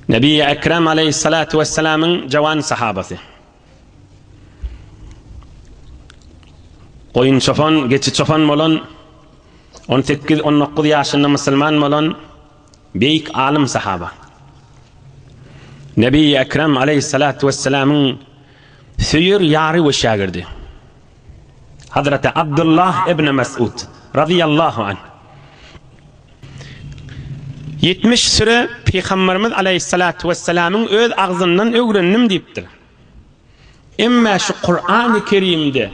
Nebi Ekrem aleyhissalatu vesselam'ın cavan sahabası. Koyun çofan, geçi çofan bolan 18-19 yaşında Müslüman bolan büyük alim sahaba. Nebi Ekrem aleyhissalatu vesselam'ın süyür yarı ve şagirdi. Hazreti Abdullah ibn Mes'ud radıyallahu anh. 70 süre Peygamberimiz aleyhissalatu vesselam'ın öz ağzından öğrendim deyiptir. Emma şu Kur'an-ı Kerim'de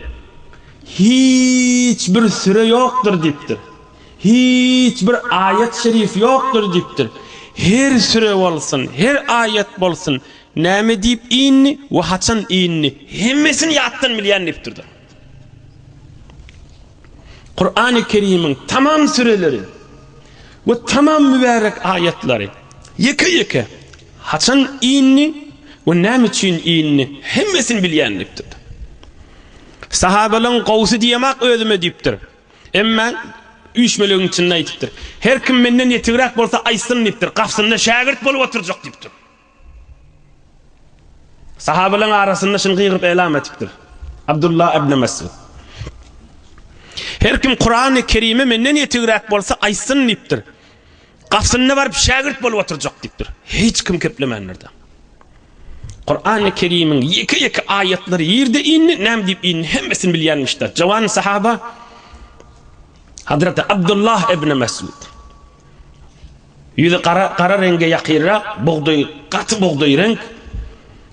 hiçbir süre yoktur deyiptir. Hiçbir ayet şerif yoktur deyiptir. Her süre olsun, her ayet bolsun, näme deyip inni ve haçan inni hemmesini yattan bilýän deyipdir. Kur'an-ı Kerim'in tamam süreleri ve tamam mübarek ayetleri yeke haçan inni ve näme üçin inni hemmesini bilýän deyipdir. Sahabaların qawsy diýemek özüme deyipdir. Emma 3 milyon içinde aytipdir. Her kim menden yetirek bolsa aysın deyipdir. Gafsynda şagirt bolup oturjak deyipdir. Sahabaların arasında şunu gıyırıp elam etipdir. Abdullah ibn Mes'ud. Her kim Kur'an-ı Kerim'e menden yetirek bolsa aysın deyipdir. Gafsynda barıp şagirt bolup oturjak deyipdir. Hiç kim keplemenlerdi. Kur'an-ı Kerim'in yeke ayetleri yerde inni, näme deyip inni hemmesini bilýänmişdir. Cavan sahaba Hazreti Abdullah ibn Mes'ud. Yüzü qara renge yakira, buğday, katı buğday renk.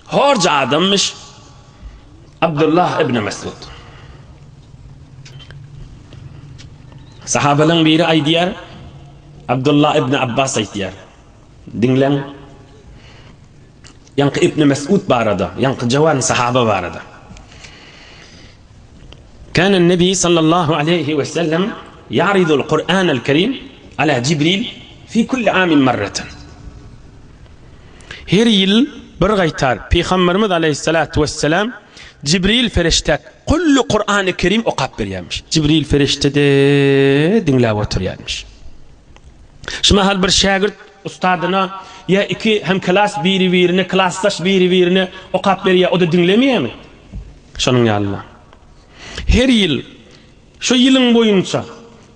Horca adammış. Abdullah ibn Mes'ud. Sahabaların biri aydiyar, Abdullah ibn Abbas aydiyar. Dinlen. Yankı ibn Mes'ud barada, yankı cavan sahaba barada. كان النبي صلى الله عليه وسلم يعرض القرآن الكريم على جبريل في كل عام مرة. Her yıl bir gaytar Peygamberimiz aleyhissalatu vesselam Cibril ferişte kullu Kur'an-ı Kerim okap berýärmiş. Cibril ferişte de dinläp oturýarmış. Şuna hal bir şagirt ustadyna ya iki hem klas biri-birini, klasdaş biri-birini okap berýär, o da dinlemýärmi? Şonuň ýalyna. Her yıl şu yılın boyunca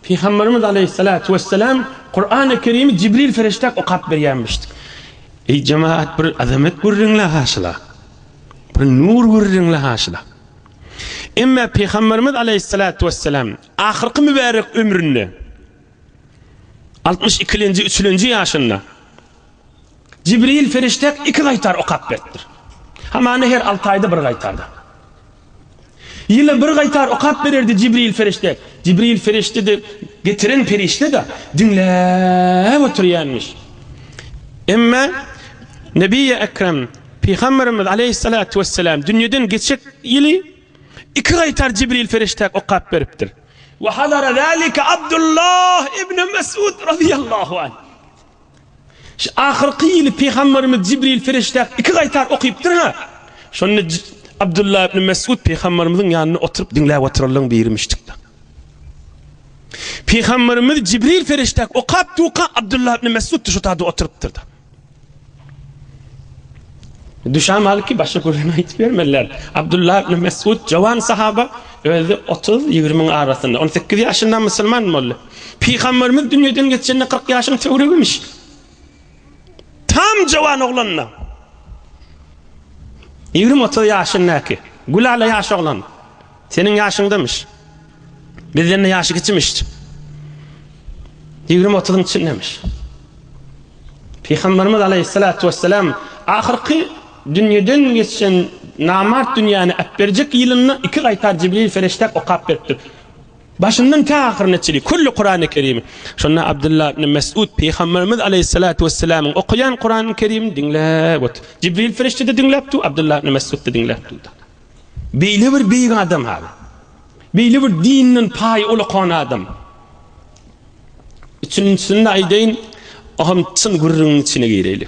Peygamberimiz aleyhissalatu vesselam Kur'an-ı Kerim'i Cibril ferişte okap berýärmişdi. Ey cemaat, bir azamet görüňler haşyla. Bir nur görüňler haşyla. Emma Peygamberimiz aleyhissalatu vesselam ahirki mübarek ömründe 62-nji 3-nji ýaşynda Cibril ferişte 2 gaýtar okap berdir. Hamany her 6 aýda bir gaýtarda. Yıla bir gaytar okap bererdi Cibril ferişte. Cibril ferişte de getiren ferişte de dinläp oturýarmış. Emma Nebi Ekrem Peygamberimiz aleyhissalatu vesselam dünýeden geçek ýyly 2 gaytar Cibril ferişte okap beripdir. Ve hadara zalika Abdullah ibn Mes'ud radıyallahu anh. Şu ahirki ýyly Peygamberimiz Cibril ferişte 2 gaytar okypdyr ha. Şonu Abdullah ibn Mes'ud Peygamberimizin yanına oturup dinläp oturalım buyurmuştuk. Peygamberimiz Cibril ferişte okap duka Abdullah ibn Mes'ud şu tadı oturup durdu. Düşan maliki başka görüne ait vermeler. Abdullah ibn Mes'ud cavan sahaba özü 30-20 arasında 18 yaşında Müslüman mollu. Peygamberimiz dünýeden geçende 40 yaşını töwregmiş. Tam cavan oglanna. 20-30 yaşındaki Gulala yaş olan senin yaşındamış. Bizden de yaşı geçmiş. 20-30'un içindemiş. Peygamberimiz aleyhissalatu vesselam ahirki dünýeden geçen namart dünýäni äpberjek ýylyna 2 gaýtar Cibril ferişte okap beripdir. Başından ta ahirine çili kullu Kur'an-ı Kerim. Şonna Abdullah ibn Mes'ud Peygamberimiz aleyhissalatu vesselam'ın okuyan Kur'an-ı Kerim dinläp otur. Cibril ferişte de dinläpdi, Abdullah ibn Mes'ud da dinläpdi. Beýle bir beýik adam abi. Beýle bir dinin paý ulaqan adam. Üçüncüsünde aýdaýyn, aham çyn gurrunun içine gireli.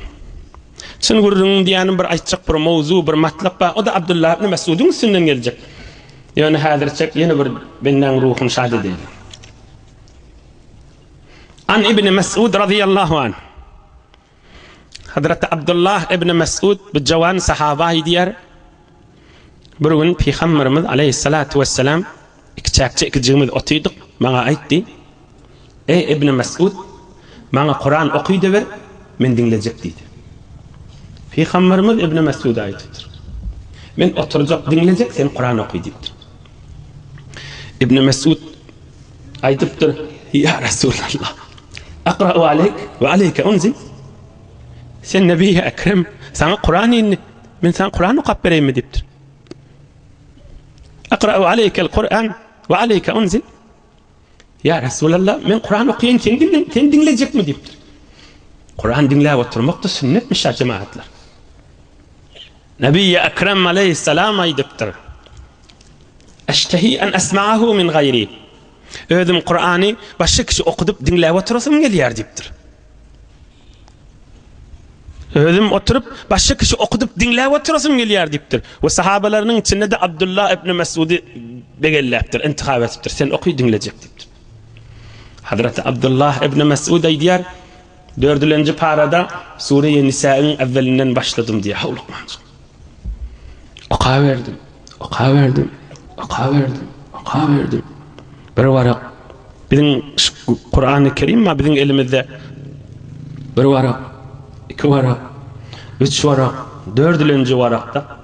Çyn gurrunun diýänim bir aýtjak bir mowzu, bir matlap bar. O da Abdullah ibn Mes'ud'un üstünden geljek. Yani hazırçak yeni bir benden ruhun şad edelim. An İbn Mes'ud radıyallahu anh. Hazreti Abdullah ibn Mesud bir cavan sahaba idiyar. Bir gün Peygamberimiz aleyhissalatu vesselam iki jığımız otuydık. Bana aytdı. Ey ibn Mesud, bana Kur'an okuydu ver, men dinleyecek dedi. Peygamberimiz ibn Mesud'a aytıdır. Men oturacak dinleyecek, sen Kur'an okuy deyiptir. İbn Mesud aytıptır. Ya Resulallah, akra'u aleyk ve aleyke unzil. Sen Nebi-i Ekrem, sana Kur'an inni, men sana Kur'an okuyup vereyim mi deyiptir. Akra'u aleykel Kur'an ve aleyke unzil. Ya Resulallah, men Kur'an okuyayım, sen dinleyecek mi deyiptir. Kur'an dinleyip oturmak da sünnetmiş ya cemaatler. Nebi-i Ekrem aleyhisselam aydıptır. Eştehi en esma'ahu min gayri. Özüm Kur'an'ı başka kişi okudup dinleyip oturasım geliyor deyiptir. Özüm oturup başka kişi okudup dinleyip oturasım geliyor deyiptir. Ve sahabelerinin içinde de Abdullah ibn Mesud'u begelleptir, intikab etiptir. Sen okuy dinleyecek deyiptir. Hazreti Abdullah ibn Mesud aydiyar 4. parada Sure-i Nisa'nın evvelinden başladım diye havluk manzum. Oka verdim. Bir varak bizim Kur'an-ı Kerim ma bizim elimizde bir varak, 2 varak, 3 varak, 4. varakta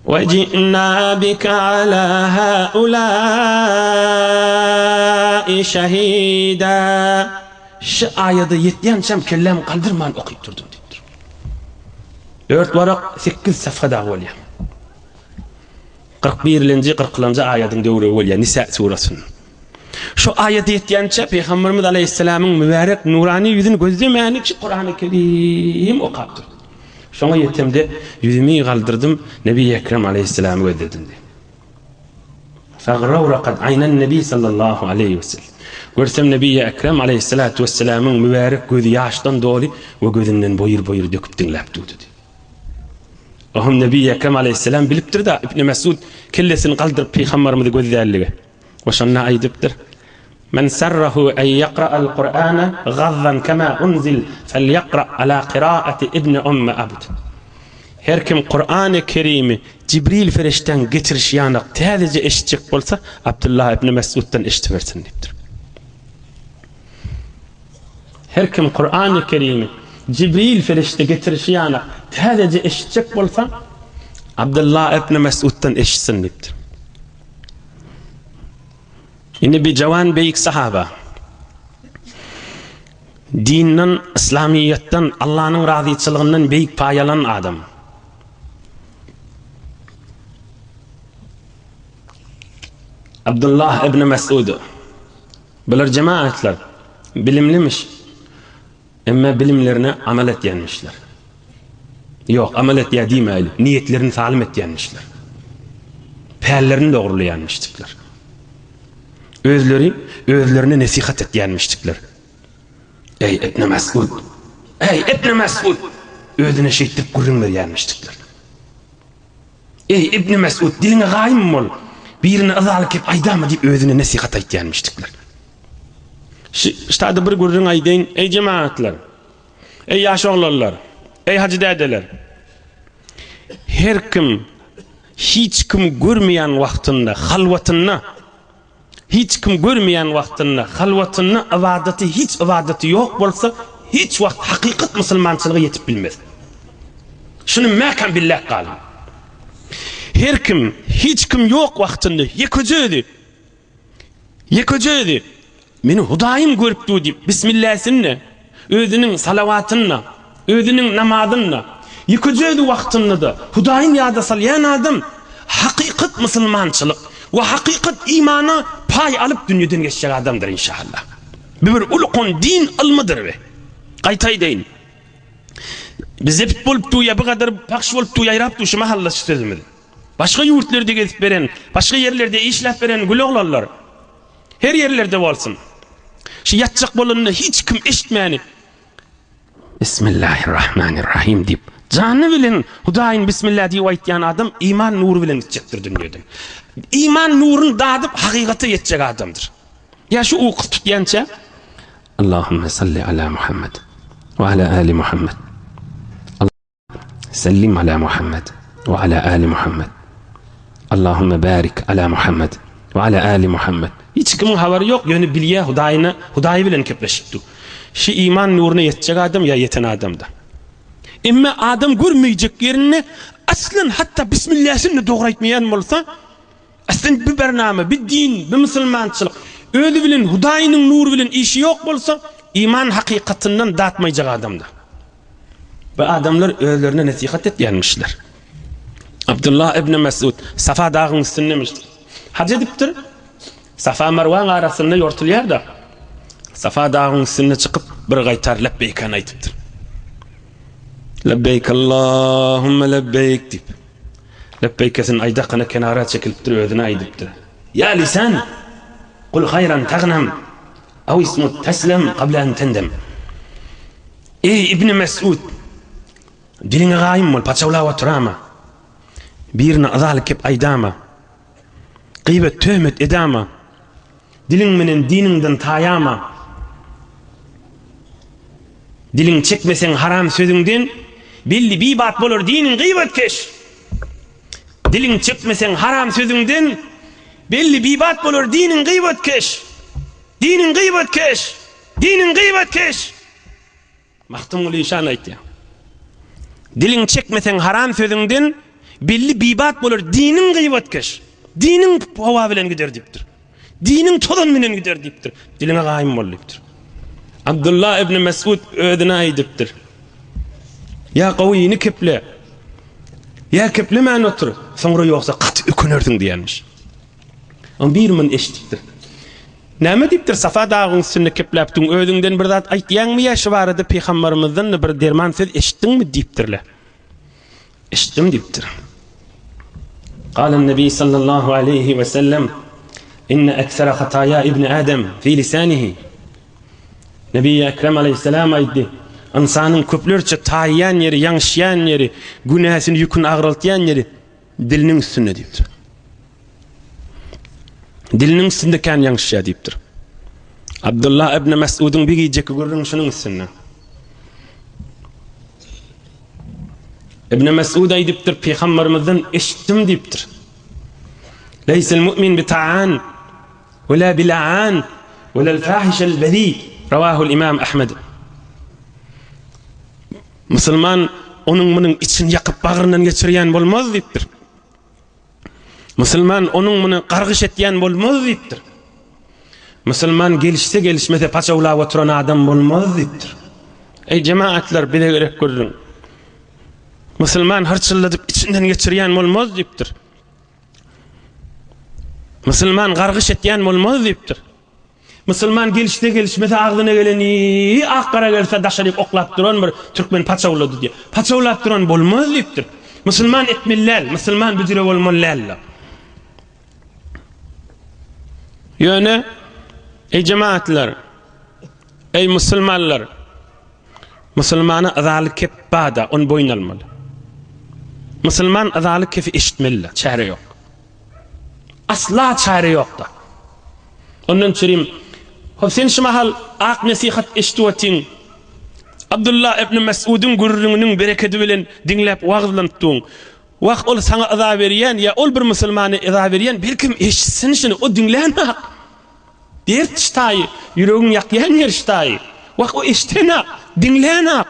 وَجِئْنَا بِكَ عَلَى هَؤُلَاءِ شَهِيدًا. Şu ayada yetdiğinçem kellem kaldırman okuyup durdum deyiptir. 4 varak 8 safhada olya. 41. 40. ayatın döwri olya Nisa surasının. Şu ayet yetdiğinçe Peygamberimiz Aleyhisselam'ın mübarek nurani yüzünü gözlemeyen kişi Kur'an-ı Kerim okuyup durdu. Şoňa yetemde yüzümü kaldırdım, Nebi Ekrem Aleyhisselam'ı ödedim de. فَغْرَوْرَقَدْ عَيْنَ النَّبِي sallallahu aleyhi ve sellem. Görsem Nebi Ekrem Aleyhissalatu vesselam'ın mübarek gözü yaştan dolu ve gözünden boyur döküp dinlep durdu. Ohum Nebi Ekrem Aleyhisselam biliptir da İbn Mesud kellesini kaldırıp Peygamberimizi gözlerliğe. Ve şonna aydıptır. Men serrahu en yaqra'al Kur'ana gazzan kema unzil felyaqra ala qiraati İbn Abd. Her kim Kur'an-ı Kerim'i Cibril ferişten getiriş yanak tezece eşitecek bolsa Abdullah ibn Mesud'dan eşitiversin deyiptir. Her kim Kur'an-ı Kerim'i Cibril ferişte getiriş yanak tezece eşitecek bolsa Abdullah ibn Mesud'dan eşitsin deyiptir. Yine bir cavan beyik sahaba dinden, İslamiyetten, Allah'ın razıçılığından beyik payalan adam. Abdullah ibn Mesud bular cemaatler bilimlimiş ama bilimlerine amel etyenmişler. Yok, amel etya demeyli, niyetlerini salim etyenmişler. Peyerlerini doğrulayanmıştıklar. Özlerine nesihat etyenmiştikler. Ey ibn Mesud, özüne şeytip kurun veryenmiştikler. Ey ibn Mesud, diline gayim mol, birini azalık hep aydama deyip özüne nesihat etyenmiştikler. İşte bir gurrun aydeyin, ey cemaatler, ey yaşoğlarlar, ey hacı dedeler. Her kim, hiç kim görmeyen vaktinde, halvatında, ibadeti, hiç ibadeti yok bolsa, hiç vakt hakikat musulmançılığı yetip bilmez. Şunu mekan billah kalın. Her kim, hiç kim yok vaktinde yekocöydü. Meni hudayim görüptü deyip, bismillahsinne, özünün salavatınla, özünün namazınla, yekocöydü vaktinde da, hudayim yada salyan adam, hakikat musulmançılık ve hakikat imana pay alıp dünyadan geçecek adamdır inşallah. Bir ulukun din almadır be. Qaytay deyin. Biz hep bolup tuya bu kadar pakş bolup tuya yayrap şu mahalla sözümüz. Başka yurtlarda gezip veren, başka yerlerde işlep veren güloğlarlar. Her yerlerde olsun. Şu yatacak bolunna hiç kim eşitmeyeni. Bismillahirrahmanirrahim deyip canı bilen Hudayin bismillah diye aytyan adam iman nuru bilen gidecektir dünyadan. İman nurunu dağıtıp hakikate yetecek adamdır. Ya şu uqut tutyança Allahümme salli ala Muhammed ve ala ali Muhammed Sellim ala Muhammed ve ala ali Muhammed. Allahümme barik ala Muhammed ve ala ali Muhammed. Hiç kimin haberi yok. Yönü bilye Hudayı bilen kepleşipti. Şu iman nuruna yetecek adam ya yeten adamda. Emme adam görmeyecek yerine aslen hatta Bismillah'sini doğru etmeyen olsa aslen bir bername, bir din, bir Müslümançılık öyle bilen Hudayı'nın nuru bilen işi yok olsa iman hakikatinden dağıtmayacak adamda. Ve adamlar öğlerine nasihat etyenmişler. Abdullah ibn Mesud Safa dağının üstündemiştir. Hac ediptir. Safa Marwan arasında yortuluyor da Safa dağının üstüne çıkıp bir gaytar lebbeykan aytıptır. Lebbeyk Allahümme lebbeyk deyip lebbeykesinin aydakına kenara çekiliptir ödüne aydıptır. Ya lisan kul hayran tağnem ev ismut teslem qabla en tendem. Ey İbn Mesud diline gayim ol paçavla ve turama birine azalık kep aydama gıybet töhmet edama dilin menen dininden tayama dilin çekmesen haram sözünden belli bibat bolur dinin gıybet keş dilin çekmesen haram sözünden belli bibat bolur dinin gıybet keş dinin gıybet keş dinin gıybet keş Mahtumul İşan aytdı. Dilin çekmesen haram sözünden belli bibat bolur dinin gıybet keş dinin hava bilen gider diptir dinin tozan bilen gider diptir diline gayim boluptur. Abdullah ibn Mesud ödüne aydıptır. Ya kaviyini keple. Ya kepleme otur. Sonra yoksa kat ökünürdün diyenmiş. Ama bir min eşittir. Näme diptir Safa dağının üstünde keplaptın ödünden bir zat aytyan mı yaşı vardı Peygamberimizden bir derman söz eşittin mi diptirle. Eşittim diptir. قال النبي صلى الله عليه وسلم إن أكثر خطايا ابن آدم في لسانه Nebi Ekrem Aleyhisselam aydı. İnsanın köplerçe tayyan yeri, yanşıyan yeri, günahsını yükün ağrıltayan yeri dilinin üstünde deyiptir. Dilinin üstündeken yanşıya deyiptir. Abdullah ibn Mesud'un bir giyeceki görürün şunun üstüne. İbn Mesud aydıptır, Peygamberimizden eşittim deyiptir. Leysel mu'min bi ta'an ve la bil'an ve la l-fahişel bezi. Ravahul İmam Ahmed. Müslüman onun bunun için yakıp bağrından geçiriyen bolmaz deyiptir. Müslüman onun bunu qargış etyen bolmaz deyiptir. Müslüman gelişse gelişmese paçavla oturan adam bolmaz deyiptir. Ey cemaatler bir de gerek görün. Müslüman hırçılladıp içinden geçiriyen bolmaz deyiptir. Müslüman qargış etyen bolmaz deyiptir. Müslüman gelişte gelişmese ağzına geleni akkara gelse daşarıp oklap duran bir Türkmen paçavladı diye. Paçavlap duran bolmaz deyiptir. Müslüman etmellal, Müslüman büdüre bolmallal. Yani ey cemaatler, ey Müslümanlar, Müslümana azalık kep bada on boynalmalı. Müslüman azalık kefi eşitmeli, çare yok. Asla çare yok da. Onun için sen şu mahal ak nasihat eşituatin Abdullah ibn Mesud'un gurrunun bereketi bilen dinlep wagzlantın. Waq ol sana azab veriyen ya ol bir Müslümanı azab veriyen bir kim eşitsin şunu o dinlene. Dert ştayı yüreğin yakyan yer ştayı. Waq o eşitene dinlene.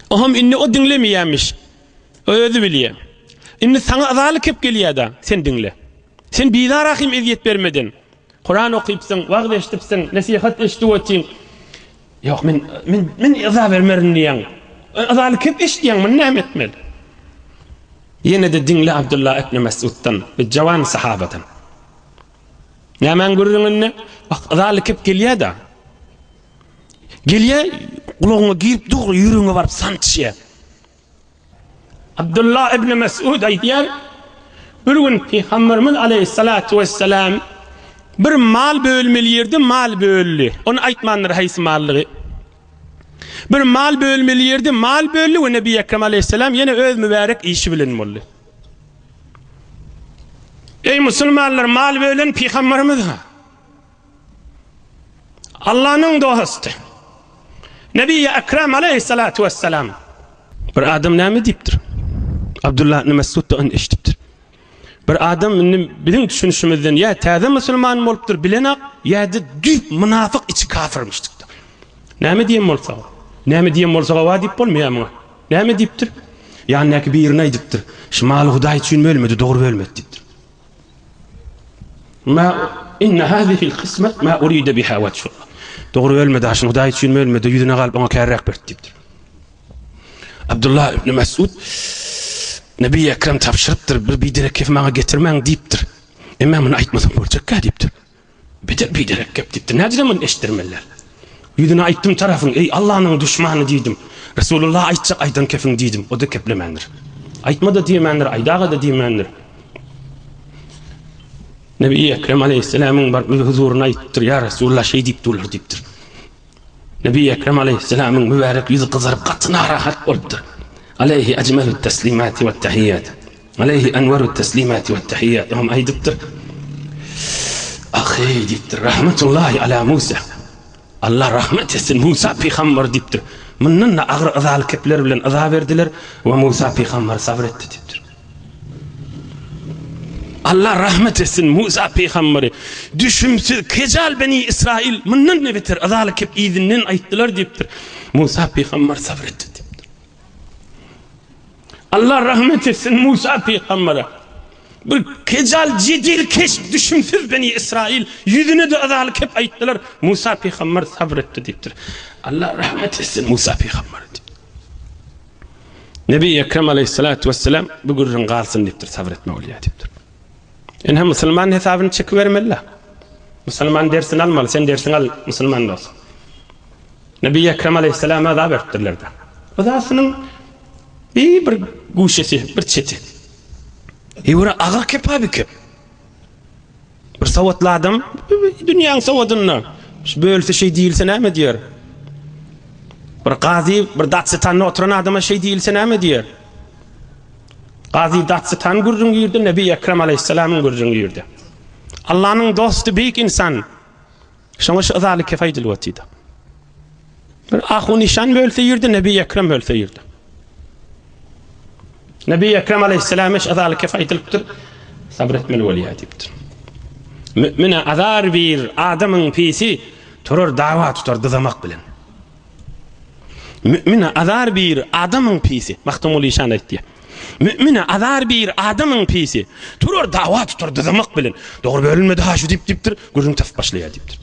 Oham inni o dinlemeyenmiş. Özü biliye. İnni sana azalık hep geliyor da sen dinle. Sen bidar rahim eziyet vermedin. Kur'an okuyupsun, vaqt eşitipsin, nasihat eşituatin. Yok men azab vermerin diyen. Azalık hep eşitiyen men näme etmeli. Yine de dinle Abdullah ibn Mesud'dan ve cavan sahabadan. Nämen görürüňenne bak azalyk hep gelýär da. Gelýär gulagyňa girip dur ýüregiňe baryp sançýar. Abdullah ibn Mesud aýdýar, bir gün Peygamberimiz aleyhissalatu vesselam bir mal bölmeli ýerde mal bölli. Onu aýtmanlar haýsy mallygy. Bir mal bölmeli ýerde mal bölli we Nebi Ekrem aleyhisselam ýene öz mübarek işi bilen boldy. Ey musulmanlar, mal bölen Peygamberimiz ha. Allah'ın dostu. Nebi Ekrem aleyhissalatu vesselam bir adam näme diýipdir? Abdullah ibn Mesud da onu eşitipdir. Bir adam bizim düşünüşümizden ya täze musulman bolupdyr bilenak ya da düp münafık içi kafirmişdik. Näme diýen bolsa? Näme diýen bolsa wa diýip bolmaýarmy? Näme diýipdir? Yani näki birine aýdypdyr. Şmal Hudaý üçin bölmedi, dogry bölmedi diýipdir. Ma inna hadhihi al-qismat ma urida biha wajhu. Dogry bölmedi, aşyn Hudaý üçin bölmedi, ýüzüne galyp ona kärräk berdi diýipdir. Abdullah ibn Mesud Nebi Ekrem tapşırıptır, bir biderek kefime getirmen deyiptir. Emma bunu aytmasam bolacak ka deyiptir. Biderek kep deyiptir. Nädire men eşdirmeler? Yüzüne ayttım tarafın, ey Allah'ın düşmanı diýdim. Resulullah aytjak aydan kefin diýdim. O da keplemendir. Aytma da diýmendir, aydaga da diýmendir. Nebi Ekrem aleyhisselamın bir huzuruna aytdyr, ya Resulullah şey diýip durlar diýipdir. Nebi Ekrem aleyhisselamın mübarek yüzü kızarıp gatyna rahat bolupdyr. Aleyhi ecmelü teslimati ve tehiyyat. Aleyhi enveru teslimati ve tehiyyat. Hom aydypdyr. Ahi diýipdir, rahmetullahi ala Musa. Allah rahmet etsin Musa peygamber diýipdir. Mundan da agyr azal kepler bilen azab berdiler ve Musa peygamber sabr etdi diýipdir. Allah rahmet etsin Musa peygamberi düşümsiz kecal beni İsrail mundan ne beter azal kep izinden aýtdylar diýipdir. Musa peygamber sabr etdi diýipdir. Allah rahmet etsin Musa peygambere. Bir kecal cidil keş düşümsüz beni İsrail yüzüne de azal kep aýtdylar. Musa peygamber sabr etdi diýipdir. Allah rahmet etsin Musa peygamber. Nebi Ekrem aleyhissalatu vesselam bu gurrun galsın diýipdir, sabr etme bolýar diýipdir. Hem musulman hesabyny çekip bermeli. Musulman dersini almaly, sen dersini al musulman dost. Nebi Ekrem aleyhissalam azap etdiler de. Odasynyň bir guşesi, bir çeti. Ora ağa kep abi kep. Bir sawatly adam dünýäň sawadyna bölse şey diýilse näme diýer? Bir gazi, bir datsatan oturan adama şey diýilse näme diýer? Gazi datsatan gurrun girdi, Nebi Ekrem aleyhissalamın gurrun girdi. Allah'ın dostu büyük insan. Şoňa şu azaly faýdaly wagtyda. Bir ahu nişan bölse yirdi, Nebi Ekrem bölse yirdi. Nebi Ekrem aleyhissalam eş azaly faýdalypdyr. Sabr etmeli bolýar diýipdir. Mümine azar bir adamın pisi turur dawa tutar dızamak bilen. Mümine azar bir adamın pisi, Mahtumul İşan aýtdy. Mümine azar bir adamın pisi turur dawa tutar dızamak bilen. Dogry bölünmedi ha şu diýipdir, gurrun taf başlaýar diýipdir.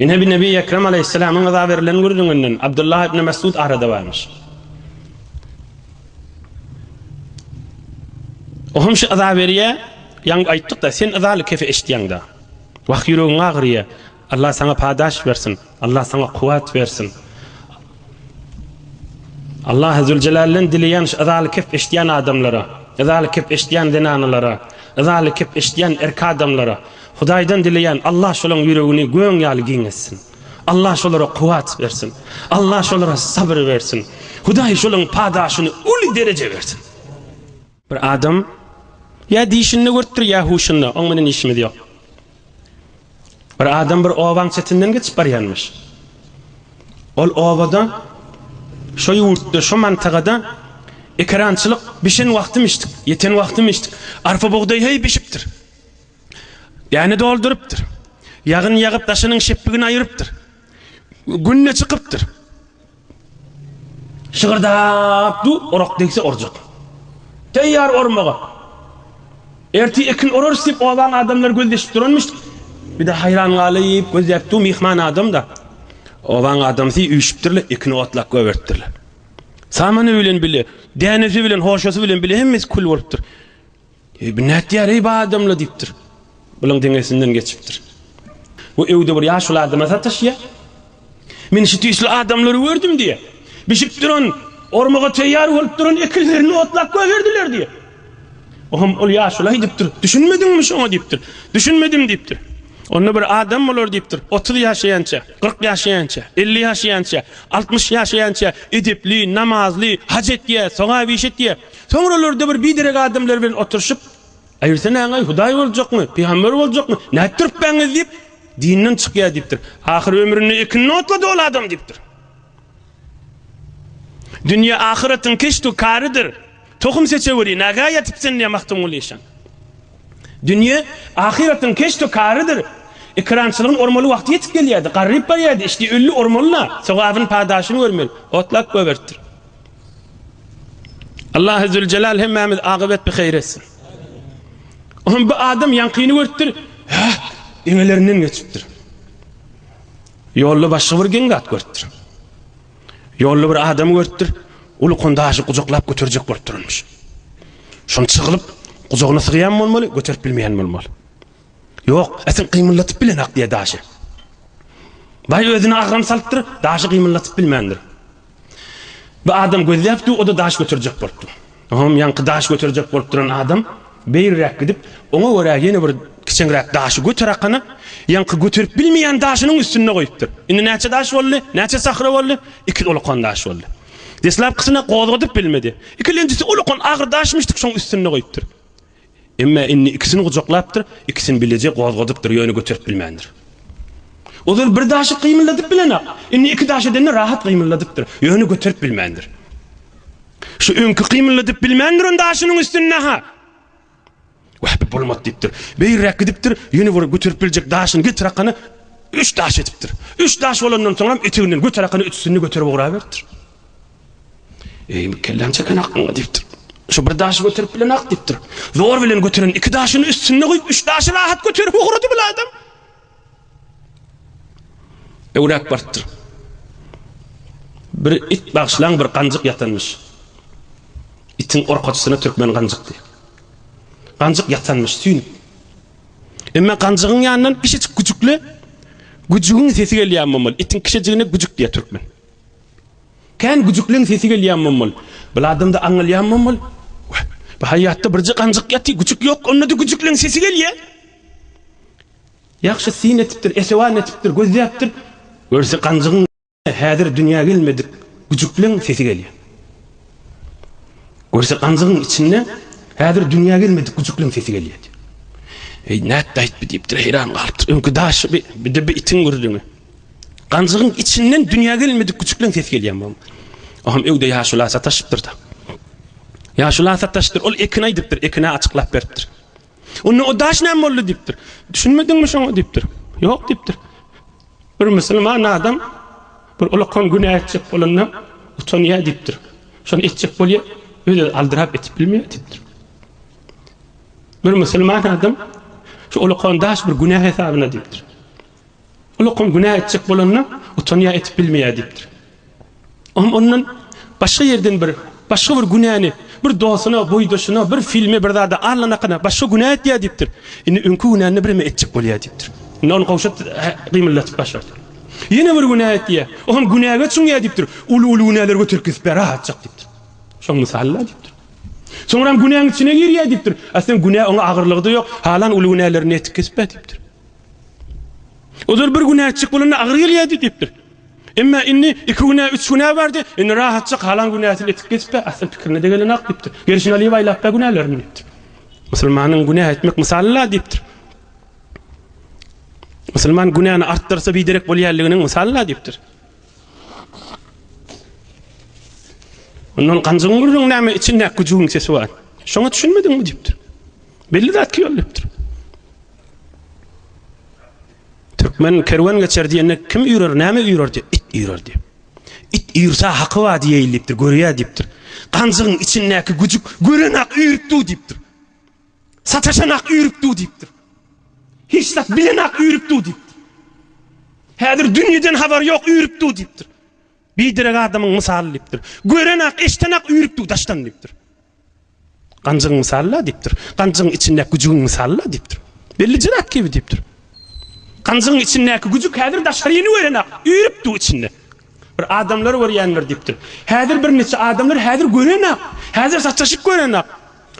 Nebi Ekrem aleyhissalamın azab verilen gurrundan Abdullah ibn Mesud arada varmış. Ohum şu azab veriye, yang aýtdyk da sen azaly kefe eşdiýäň da. Wagt ýüregiň agyrýa. Allah sana padaş versin. Allah sana kuwat versin. Allah Azze Celal'den dileyen azaly kef eşdiýän adamlara, azaly kef eşdiýän denanalara, azaly kef eşdiýän erk adamlara, Hudaýdan dileyen Allah şolaň ýüregini göň ýaly giňetsin. Allah şolara kuwat versin. Allah şolara sabr versin. Hudaý şolaň padaşyny uly derece versin. Bir adam ya diýişini görtdir ya huşyny, oň menen işimiz ýok. Bir adam bir owaň çetinden geçip barýarmyş. Ol owada şu ýurtda, şu mantagada ekrançylyk bişen wagtym içdik, yeten wagtym içdik. Arpa buğday hey bişipdir. Yani doldurypdyr. Ýagyn ýagyp taşynyň şeppigini aýrypdyr. Günne çykypdyr. Şygyrdap du orak degse orjak. Teýýar ormaga. Erti ekin oror sip owaň adamlar gözleşip duranmyş. Bir de hayran galyp gözläp du mihman adam da. Owaň adamsy üýşipdirler, ekini otlak göbertdirler. Samany bilen bile, dänesi bilen, hoşasy bilen bile hemmes kul bolupdyr. Bu nätdiýär ey adamlar diýipdir. Bulan dengesinden geçipdir. Bu evde bir yaşlı adama satışya. Men şu tüysü adamları gördüm diye. Bişip duran, ormaga teýýar bolup duran ekillerini otlak göberdiler diye. Ohum ol yaşlı diýipdir. Düşünmedinmi şoňa diýipdir. Düşünmedim diýipdir. Onu bir adam bolar diýipdir. 30 ýaşaýança, 40 ýaşaýança, 50 ýaşaýança, 60 ýaşaýança edipli, namazly, hac etýär, soňa wiş etýär. Soňralarda bir biderek adamlar bilen oturuşyp aýyrsa näňe Hudaý boljakmy, peýgamber boljakmy? Nätirip beňiz diýip Dinden çıkýar dipdir. Ahir ömrüni ikini otladı ol adam dipdir. Dünya ahiretin keştu karıdır. Tohum seçeveri naga yatipsen diye mahtumul yaşan. Dünya ahiretin keştu karıdır. Ekrançılığın ormalı vakti yetip geliydi. Qarrib bariydi. İşte ölü ormalına sevabın padaşını görmeli. Otlak göbertir. Allah Zülcelal hemmemiz akıbet bir hayır etsin. Bu adam yankını görtür. İngelerinden geçiptir. Yollu başı bir gengat görtür. Yollu bir adam görtür. Ulu kondaşı kucaklap götürecek görtürülmüş. Şunu çıkılıp kucağına sığıyan mı olmalı, götürüp bilmeyen mi olmalı? Yok, esin kıymıllatıp bilen hak diye daşı. Bay özünü ağram salttır, daşı kıymıllatıp bilmeyendir. Bu adam göz yaptı, o da daş götürecek borttu. Yankı daş götürecek bortturan adam beyirrek gidip, ona göre yeni bir kiçengrek daşı götürakını, yankı götürüp bilmeyen daşının üstüne koyuptur. İndi neçe daş oldu, neçe sakra oldu, iki olukon daş oldu. Deslap kısına kozgadıp bilmedi. İkincisi olukon ağır daşmıştık, şunun üstüne koyuptur. Ama inni ikisini kucaklaptır, ikisini bilecek kozgadıptır, yönü götürüp bilmeyendir. O da bir daşı kıymılladıp bilenek. İnni iki daşı denne rahat kıymılladıptır, yönü götürüp bilmeyendir. Şu önkü kıymılladıp bilmeyendir on daşının üstüne ha. Vahbi bulmat deyiptir. Beyirrek gidiptir, yönü vur götürüp bilecek daşını getirakını 3 daş etiptir. 3 daş olandan sonra etiğinden götürakını üstünü götürüp uğraverdir. Kellemçeken hakkına deyiptir. Şu bir daşı götürüp bilen hak deyiptir. Zor bilen götüren 2 daşını üstüne koyup 3 daşı rahat götürüp uğradı bile adam. Evrak barttır. Bir it bağışlan bir kancık yatanmış. İtin orkaçısına Türkmen kancık diye. Kancık yatanmış, suyun. Ama kancığın yanından kişi küçükle, gücüğün sesi geliyor mamalı. İtin kişiciğine gücük diye Türkmen. Ken gücüklüğün sesi geliyor mamalı. Bu adam da anlayan mamalı. Bu hayatta birce kancık yatı, gücük yok, onunla da gücüklüğün sesi geliyor. Yakşı sin etiptir, esevan etiptir, göz yaptır. Görse kancığın hadir dünya gelmedik, gücüklüğün sesi geliyor. Görse kancığın içinde hadir dünya gelmedik, gücüklüğün sesi geliyor. Ne dayıt bir deyiptir, heyran kalıptır. Önkü daşı bir de bir itin gördüğünü. Kancığın içinden dünya gelmedik, gücüklüğün sesi geliyor. Aham evde yaşula sataşıptır da. Yaşula sataşıptır, ol ekina ediptir, ekina açıklap veriptir. Onu o daş ne oldu deyiptir. Düşünmedin mi şunu deyiptir. Yok deyiptir. Bir Müslüman adam bir olakon günah edecek olanına utanıya deyiptir. Şunu edecek oluyor, öyle aldırap etip bilmiyor deyiptir. Bir Müslüman adam şu olakon daş bir günah hesabına deyiptir. Olakon günah edecek olanına utanıya etip bilmiyor deyiptir. Onun başka yerden başka bir günahını, bir doğasına, boydaşına, bir filmi, bir daha da arlanakına başka günah et diye deyiptir. İni önkü günahını bir mi edecek oluyor deyiptir. İni onu kavşat kıyımlatıp başlar. Yine bir günah et diye. Oğlum günah geçsin ya deyiptir. Ulu günahları götürüp kesip rahatacak deyiptir. Şun misalla deyiptir. Sonra günahın içine gir ya deyiptir. Aslında günah ona ağırlığı da yok. Halan ulu günahlarını etip kesip deyiptir. O zaman bir günah edecek olanına ağır geliyor deyiptir. Ama inni 2 günah, 3 günah vardı. İnni rahatacak halan günahını etip kesip aslında fikrine de gelen hak deyiptir. Gerişin aliye vaylap be günahlarını deyiptir. Müslümanın günah etmek misalla deyiptir. Müslüman günahını arttırsa biderek bolýarlygynyň misalla deyiptir. Onun kancıgyň gürrüň näme içinde güjüň sesi var. Şoňa düşünmedingmi deyiptir. Belli zat ki deyiptir. Türkmen kerwan geçer diýende kim ýürer, näme ýürer diýip, it ýürer diýip. It ýürse haky wa diýilipdir, görýär diýipdir. Kancıgyň içindäki güjük görenak ýürüpdi diýipdir. Sataşanak ýürüpdi diýipdir. Hiç de bilenak ýürüpdi diýipdir. Häzir dünýeden habar ýok ýürüpdi diýipdir. Bidirek adamyň misaly diýipdir. Görenak, eştenak ýürüpdi daşdan diýipdir. Kancıgyň misaly diýipdir. Kancıgyň içindäki güjüň misaly diýipdir. Belli jirak gibi diýipdir. Kancıgyň içindäki güjük häzir daşary ýeni görenak ýürüpdi içinde. Bir adamlar görýänler diýipdir. Häzir bir neçe adamlar häzir görenak, häzir saçaşyp görenak.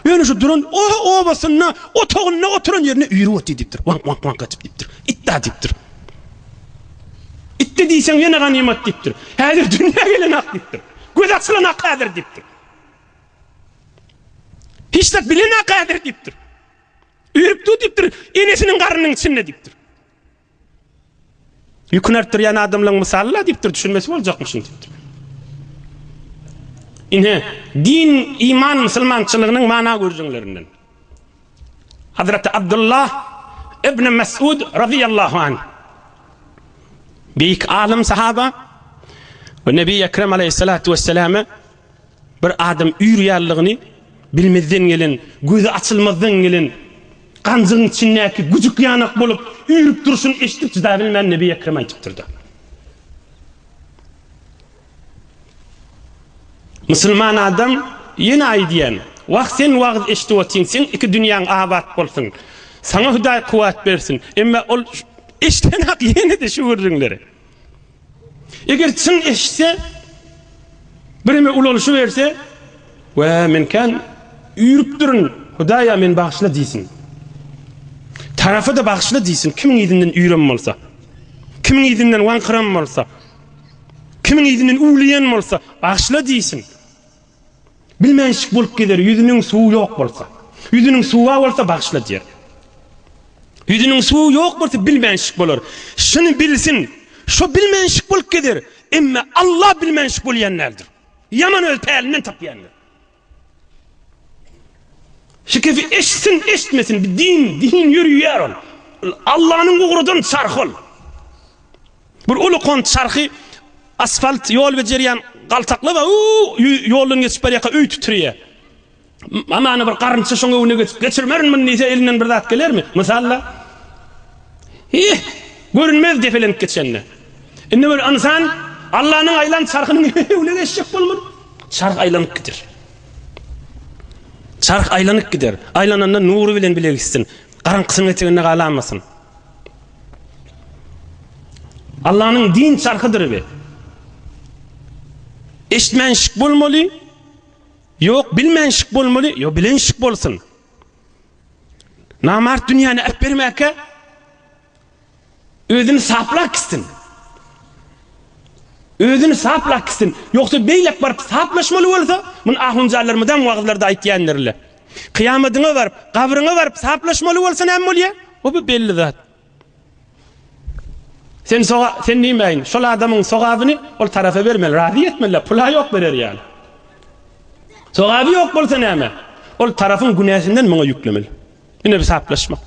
Yani şu duran o basınna, o toğunna oturan yerine üyürüvati deyiptir. Vank kaçıp deyiptir. İtta deyiptir. İtta deysen yine ganimet deyiptir. Häzir dünya gelen hak deyiptir. Göz açılan hak häzir deyiptir. Hiç de bilen hak häzir deyiptir. Üyürüptü deyiptir. Enesinin karnının içinde deyiptir. Yükünertirýän adamlaryň misalyla diýipdir, düşünmesi boljakmyşyň diýipdir. Inhe din, iman, musulmançylygynyň mana görjüňlerinden. Hazreti Abdullah ibn Mes'ud radıyallahu anh, büyük alim sahaba ve Nebi Ekrem aleyhissalatu vesselam'a bir adam üýrýärligini bilmezden gelen, gözü açılmazdan gelen, kanjyň içindäki güjük ýanak bolup üýrüp duruşun eşitip çyda bilmän Nebi Ekrem aýtypdyrdy. Müslüman adam ýene aýdýan, "Wagt sen wagt eşitip otyň, iki dünýäň abat bolsun. Sana Hudaý kuwat bersin." Emma ol eşitenak ýene de şu görüňleri. Eger çyn eşitse, birime ululuşy berse, "Wa men kan üýrüp durun, Hudaýa men bagşla" diýsin. Tarafı da bagşla diýsin. Kimiň ýyzynyň üýren bolsa, kimiň ýyzynyň wankıran bolsa, kimiň ýyzynyň uwlayan bolsa, bagşla diýsin. Bilmänçik bolup gider, ýüzüniň suwy ýok bolsa. Ýüzüniň suwy bolsa bagşla diýer. Ýüzüniň suwy ýok bolsa bilmänçik bolar. Şunu bilsin, şo bilmänçik bolup gider. Emma Allah bilmänçik bolýanlardyr. Yaman ölpälinden tapýanlar. Şikefi eşsin eşitmesin, bir din yürüýär ol. Allah'ın uğrudan çark ol. Bir ulu kont çarkı asfalt yol bejerýän galtakly we ýolun geçip barýaka öý titriýär. Amany bir garynça şoňa öňe geçirmerin men nice elinden bir zat gelermi? Mysalla görünmez defelenip geçende. Indi bir insan Allah'ın aýlan çarkynyň öňe geçjek bolmur. Çark aýlanyp gider. Çark aýlanyp gider. Aýlananda nury bilen bile gitsin. Garaňkysyň etegine galamasyn. Allah'ın din çarkydyr be. Eşitmenşik bolmaly, ýok bilmenşik bolmaly, ýok bilenşik bolsun. Namart dünýäni äp bermäke özüni saplak gitsin. Özüni saplak gitsin. Ýoksa beýlek baryp saplaşmaly bolsa, mun ahunjarlarymydan wagtlarda aýtýanlarlar. Kıyamadyňa baryp, kabryňa baryp saplaşmaly bolsa näme bolýar? O bir belli zat. Sen nimeyin, şol adamın soğabını ol tarafa vermeli, razi etmeli, pula yok verir yani. Soğabı yok bolsa näme? Ol tarafın günäsinden muňa yüklemeli. Yine bir saplaşma.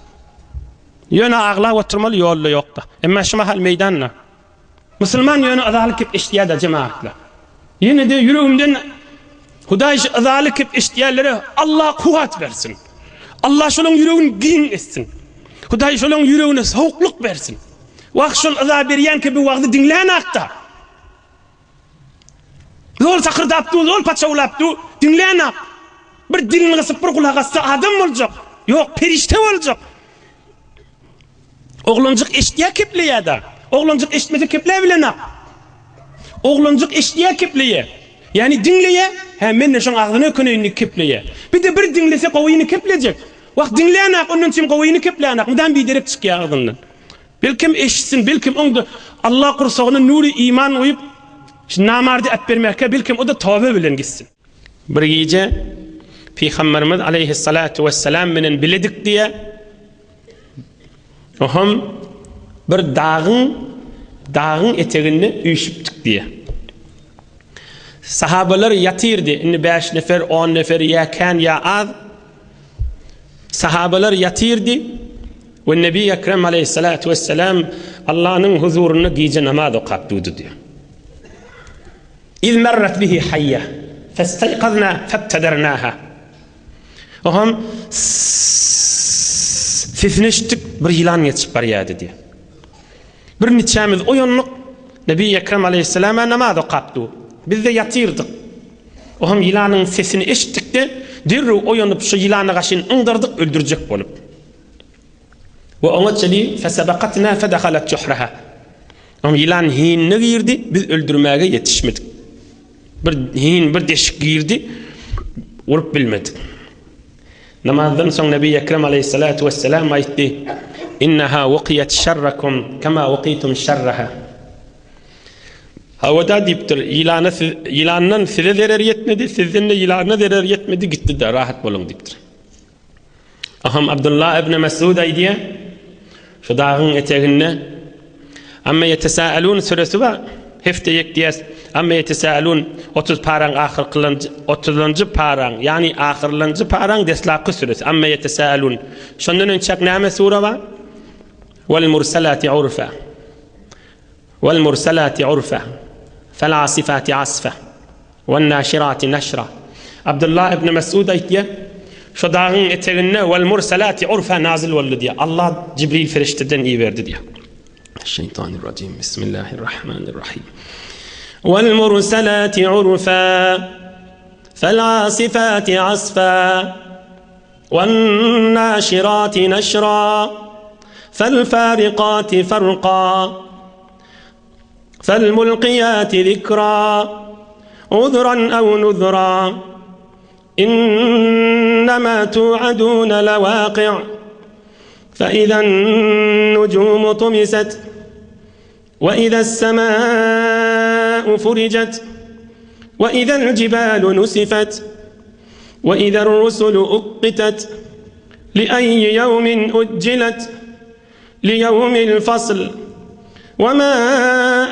Yöne agla oturmaly ýolda ýokda. Emma şu mahal meydanna. Müslüman yöne azalyk kip işdiýärler jemaatla. Yine de yüreğimden Hudaý azalyk kip işdiýärlere Allah kuwat bersin. Allah şolaň yüreğini giň etsin. Hudaý şolaň yüreğine sowukluk bersin. Wagt şol azab berýän ki bu wagty dinlän akta. Zol sakırdapdy, zol paçawlapdy, dinlän ak. Bir dilini gysyp bir kulak assa adam boljak. Ýok, perişte boljak. Oglanjyk eşitýär kepleýär. Oglanjyk eşitmese kepleýär bilen ak. Oglanjyk eşitýär kepleýär. Yani dinleýär, hem men şoň agdyny ökünýini kepleýär. Bir de bir dinlese gowyny keplejek. Wagt dinlän ak, ondan soň gowyny keplän ak. Mudan bir derek çykýar agdyndan. Belkim eşitsin, belkim onda Allah kursagyna nuri iman uyup namardy äp bermäke, belkim o da tawbe bilen gitsin. Bir gece Peygamberimiz aleyhissalatu vesselam menen biledik diye oham bir dağın etegini üýşipdik diye. Sahabalar yatyrdy, indi 5 nefer, 10 nefer, ya kan ya az. Sahabalar yatyrdy. Ve Nebi Ekrem aleyhissalatu vesselam Allah'ın huzuruna gece namaz okaptıydı diyor. İz merret bihi hayya festayqazna febtedernaha. Oham sesini işittik, bir yılan geçip barýady diyor. Bir niçamiz oýanlyk Nebi Ekrem aleyhissalama namaz okapdy. Biz de yatyrdyk. Oham yılanyň sesini işitdik de derrew oýanyp şu yılany gaşyn ıňdyrdyk, öldürjek bolup. Ve ona çeli fesebaqatna fedakhalat juhraha. Am yılan hinne girdi, biz öldürmäge yetişmedik. Bir deşik girdi, urup bilmedik. Namazdan soň Nebi Ekrem aleyhissalatu vesselam aýtdy: "Innaha waqiyat şerrakum kama waqitum şerraha." Hawada diptir, yılandan size zarar yetmedi, sizden de yılana zarar yetmedi, gitti de rahat bolun diptir. Aham Abdullah ibn Mes'ud aýdýar, şu dağın eteginde Amma yetesâelûn suresi var. Hefte yekdiyes. Amma yetesâelûn 30 paran ahir kılınca 30. paran yani ahirlanjy paran deslapky suresi. Amma yetesâelûn. Şondan önçek näme sura var? Vel mursalati urfa. Vel mursalati urfa. Fel asifati asfa. Ven nashirati nashra. Abdullah ibn Mes'ud aytdy. Şu dağın eteğine vel mursalati urfa nazil boldy diye. Allah Cibril ferişteden iyi verdi diye. Şeytanirracim. Bismillahirrahmanirrahim. Vel mursalati urfa. Fel asifati asfa. Ven nashirati nashra. Fel fariqati farqa. Fel mulqiyati zikra. Udran ev nudra. إنما توعدون لواقع فإذا النجوم طمست وإذا السماء فرجت وإذا الجبال نسفت وإذا الرسل أقتت لأي يوم أجلت ليوم الفصل وما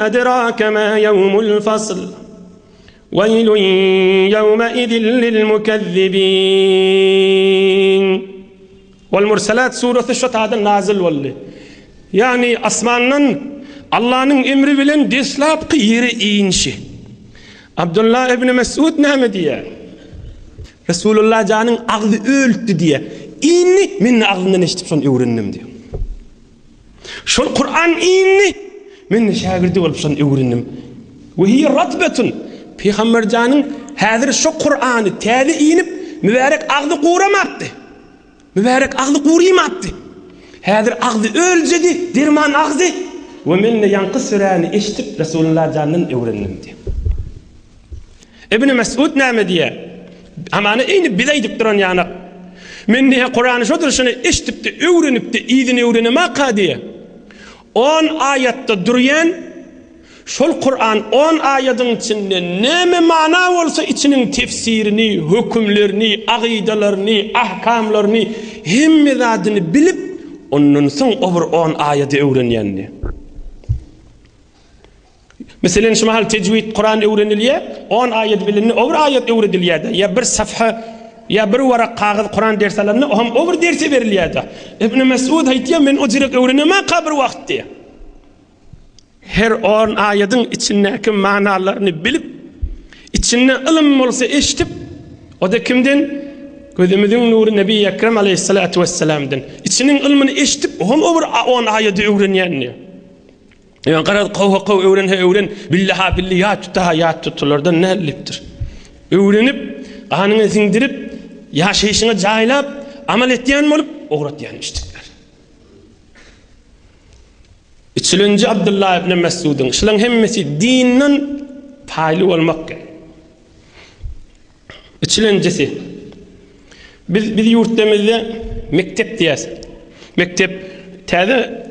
أدراك ما يوم الفصل ويل يومئذ للمكذبين. والمرسلات سورة الشتاء نازل والله yani asmandan Allah'ın emri bilen deslapkı yere inişi. Abdullah ibn Mes'ud näme diye? Resulullah canın ağzı öldü diye. İnni men ağzından eşitip şonu öğrendim diyor. Şol Kur'an inni men şagirdi bolup şonu öğrendim. Ve hiye ratbetun. Peygamber canın hazır şu Kur'an'ı täze inip mübarek ağzı quramaptı. Mübarek ağzı qurayaptı. Hazır ağzı öljedi, dirman ağzı. Ve men yanqı sürani eşitip Resulullah canın öğrendim diye. İbn Mes'ud näme diye? Amana inip bileydip duran yana. Men ne Kur'an'ı şu duruşunu eşitip de öğrenip de izini öğrenemek diye. 10 ayette duruyan şol Kur'an 10 ayetin içinde näme mana bolsa içinin tefsirini, hükümlerini, akidelerini, ahkamlarını hemme zadyny bilip ondan soň over 10 ayeti öwrenýänni. Meselen şu mahal tecvid Kur'an öwrenilýär, 10 ayet bilinni over ayet öwredilýär. Ya bir safha ya bir warak kağıt Kur'an derslerini hem over dersi berilýär. İbn Mes'ud aýtýar men o jirek öwrenemek kabir wagtda. Her 10 ayetin içindeki manalarını bilip içinden ilim bolsa eşitip o da kimden? Gözümüzün nuru Nebi Ekrem Aleyhissalatu vesselam'dan. İçinin ilmini eşitip hem over 10 ayeti öwrenýänni. Yani qarad qaw öwren billaha billahi tutaha ya tutulardan nällipdir. Öwrenip anyny singdirip ýaşaýyşyna jaýlap amal etýän bolup ogratýan iştikler. İçilinci Abdullah ibn Mes'ud'un şulan hemmesi dinin paýly bolmak. İçilincisi biz yurtdamızda mektep diýäs. Mektep täze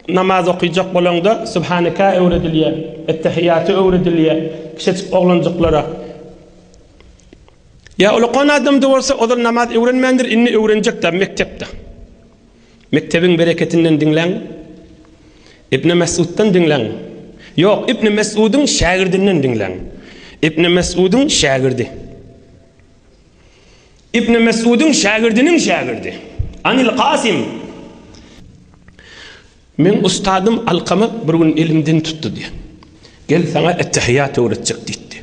namaz okuyacak bolanda Subhanaka öwredilýär, ettehiyatı öwredilýär, kiçik oglanjyklara. Ya ulaqan adam da bolsa olar namaz öwrenmendir, inni öwrenjek da mektepde. Mektebin bereketinden dinleň. İbn Mes'ud'dan dinleň. Yok, İbn Mes'ud'un şagirdinden dinleň. İbn Mes'ud'un şagirdi. İbn Mes'ud'un şagirdinin şagirdi. Anil Qasim. Men ustadım Alqama bir gün elimden tuttu diye. Gel sana ettehiyat öğretecek dedi.